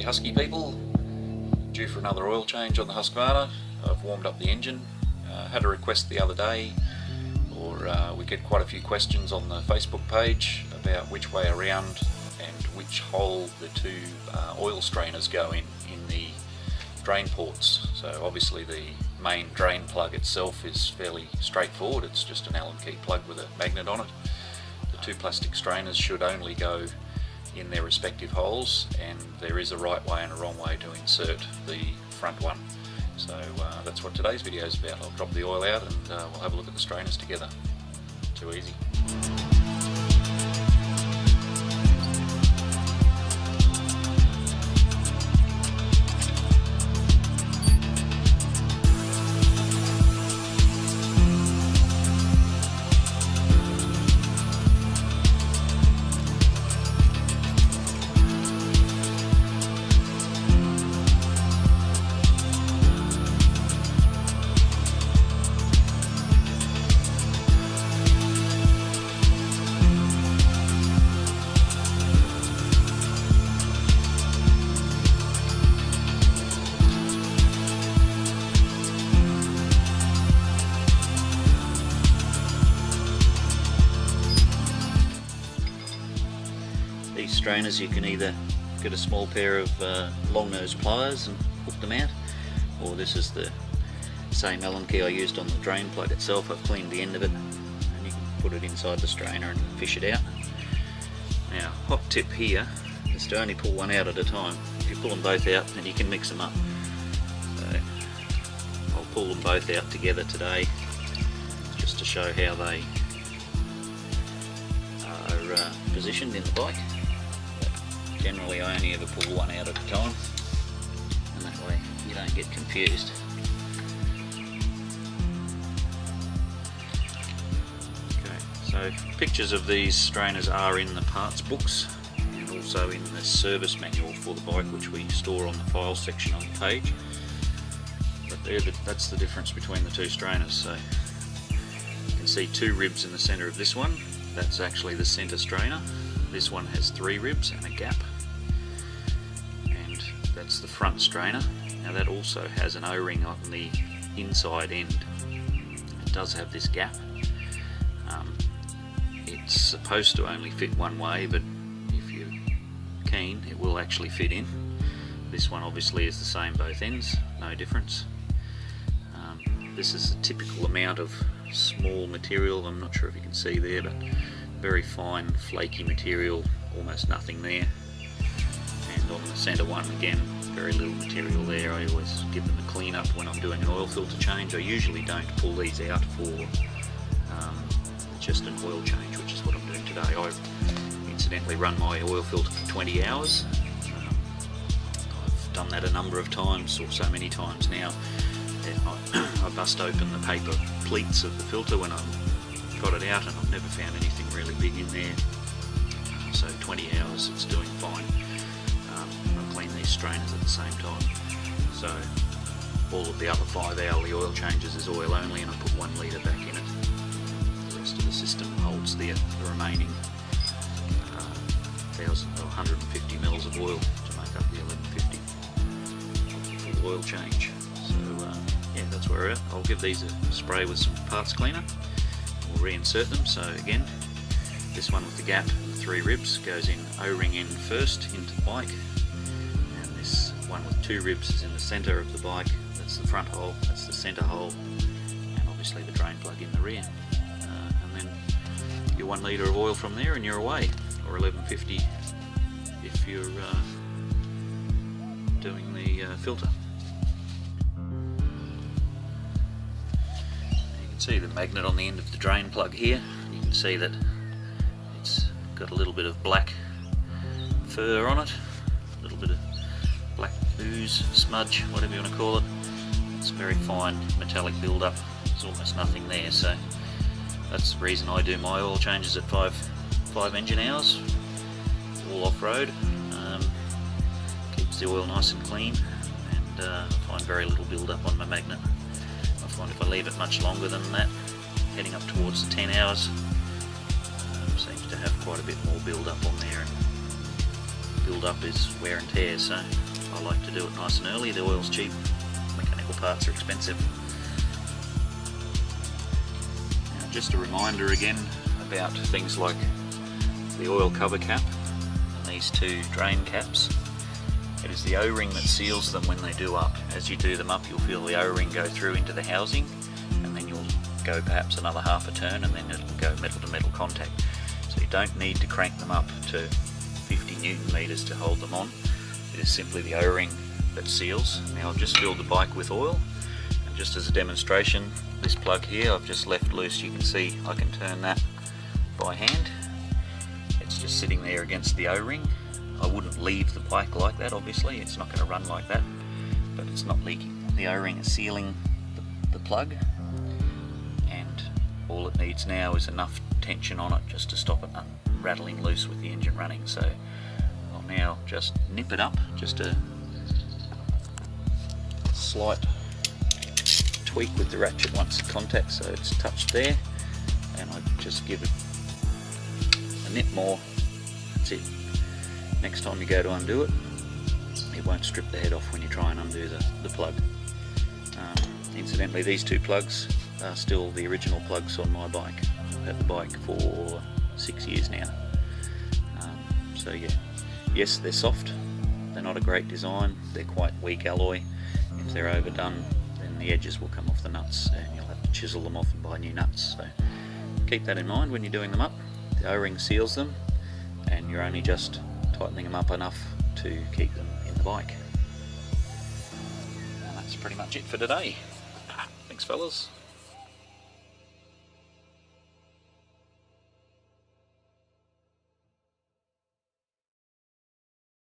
Husky people, due for another oil change on the HUSQVARNA. I've warmed up the engine. Had a request the other day, or we get quite a few questions on the Facebook page about which way around and which hole the two oil strainers go in the drain ports. So obviously the main drain plug itself is fairly straightforward. It's just an Allen key plug with a magnet on it. The two plastic strainers should only go in their respective holes, and there is a right way and a wrong way to insert the front one. So that's what today's video is about. I'll drop the oil out and we'll have a look at the strainers together. Too easy. These strainers, you can either get a small pair of long nose pliers and hook them out, or this is the same Allen key I used on the drain plug itself. I've cleaned the end of it and you can put it inside the strainer and fish it out. Now, hot tip here is to only pull one out at a time. If you pull them both out, then you can mix them up. So I'll pull them both out together today just to show how they are positioned in the bike. Generally I only ever pull one out at a time, and that way you don't get confused. Okay, so pictures of these strainers are in the parts books and also in the service manual for the bike, which we store on the files section on the page. But that's the difference between the two strainers. So you can see two ribs in the centre of this one. That's actually the centre strainer. This one has 3 ribs and a gap, and that's the front strainer. Now that also has an O-ring on the inside end. It does have this gap. It's supposed to only fit one way, but if you're keen it will actually fit in. This one obviously is the same both ends, no difference. This is a typical amount of small material. I'm not sure if you can see there, but very fine flaky material, almost nothing there. And on the centre one, again, very little material there. I always give them a clean up when I'm doing an oil filter change. I usually don't pull these out for just an oil change, which is what I'm doing today. I incidentally run my oil filter for 20 hours. I've done that a number of times, or so many times now. I bust open the paper pleats of the filter when I've got it out, and I've never found anything really big in there. So 20 hours it's doing fine. I clean these strainers at the same time. So all of the other 5-hourly oil changes is oil only, and I put 1 litre back in it. The rest of the system holds the remaining 150 mils of oil to make up the 1150 full oil change. So yeah, that's where we're at. I'll give these a spray with some parts cleaner. We'll reinsert them. So again, this one with the gap, the 3 ribs, goes in O-ring end first into the bike, and this one with 2 ribs is in the centre of the bike. That's the front hole, that's the centre hole, and obviously the drain plug in the rear. And then your 1 litre of oil from there and you're away, or 1150 if you're doing the filter. See the magnet on the end of the drain plug here. You can see that it's got a little bit of black fur on it, a little bit of black ooze, smudge, whatever you want to call it. It's very fine metallic build-up. There's almost nothing there, so that's the reason I do my oil changes at 5 engine hours, all off-road. Keeps the oil nice and clean, and I find very little build-up on my magnet. I find if I leave it much longer than that, heading up towards the 10 hours, seems to have quite a bit more build up on there, and build up is wear and tear, so I like to do it nice and early. The oil's cheap, mechanical parts are expensive. Now, just a reminder again about things like the oil cover cap and these two drain caps. It is the O-ring that seals them when they do up. As you do them up, you'll feel the O-ring go through into the housing, and then you'll go perhaps another half a turn, and then it'll go metal to metal contact. So you don't need to crank them up to 50 Newton meters to hold them on. It is simply the O-ring that seals. Now I've just filled the bike with oil, and just as a demonstration, this plug here I've just left loose. You can see I can turn that by hand. It's just sitting there against the O-ring. I wouldn't leave the bike like that, obviously, it's not going to run like that, but it's not leaking. The O-ring is sealing the plug, and all it needs now is enough tension on it just to stop it rattling loose with the engine running. So I'll now just nip it up, just a slight tweak with the ratchet once it contacts, so it's touched there, and I just give it a nip more. That's it. Next time you go to undo it, it won't strip the head off when you try and undo the plug. Incidentally, these two plugs are still the original plugs on my bike. I've had the bike for 6 years now. So yeah, yes, they're soft, they're not a great design, they're quite weak alloy. If they're overdone, then the edges will come off the nuts and you'll have to chisel them off and buy new nuts. So keep that in mind when you're doing them up. The O-ring seals them, and you're only just tightening them up enough to keep them in the bike. And that's pretty much it for today. Thanks fellas.